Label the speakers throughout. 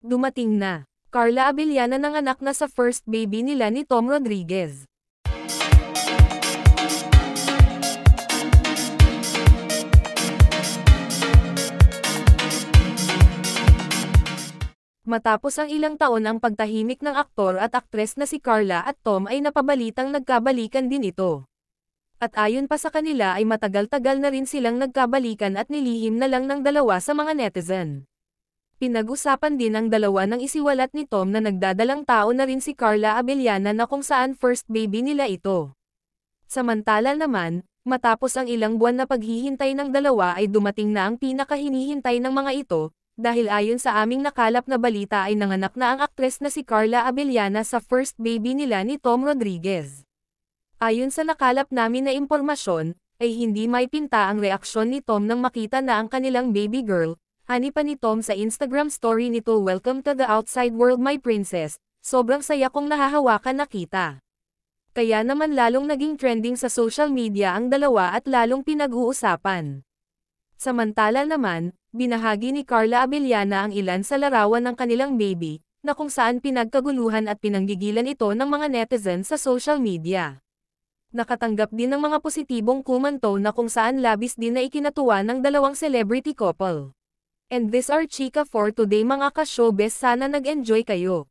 Speaker 1: Dumating na. Carla Abellana nanganak na sa first baby nila ni Tom Rodriguez. Matapos ang ilang taon ang pagtahimik ng aktor at aktres na si Carla at Tom ay napabalitang nagkabalikan din ito. At ayon pa sa kanila ay matagal-tagal na rin silang nagkabalikan at nilihim na lang ng dalawa sa mga netizen. Pinag-usapan din ang dalawa ng isiwalat ni Tom na nagdadalang tao na rin si Carla Abellana na kung saan first baby nila ito. Samantala naman, matapos ang ilang buwan na paghihintay ng dalawa ay dumating na ang pinakahinihintay ng mga ito, dahil ayon sa aming nakalap na balita ay nanganak na ang aktres na si Carla Abellana sa first baby nila ni Tom Rodriguez. Ayon sa nakalap namin na impormasyon, ay hindi may pinta ang reaksyon ni Tom nang makita na ang kanilang baby girl. Hani pa ni Tom sa Instagram story nito, "Welcome to the outside world my princess, sobrang saya kong nahahawakan na kita." Kaya naman lalong naging trending sa social media ang dalawa at lalong pinag-uusapan. Samantala naman, binahagi ni Carla Abellana ang ilan sa larawan ng kanilang baby, na kung saan pinagkaguluhan at pinanggigilan ito ng mga netizen sa social media. Nakatanggap din ng mga positibong komento na kung saan labis din na ikinatuwa ng dalawang celebrity couple. And this are chika for today mga ka-showbiz, sana nag-enjoy kayo.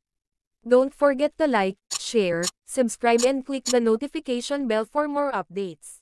Speaker 1: Don't forget to like, share, subscribe and click the notification bell for more updates.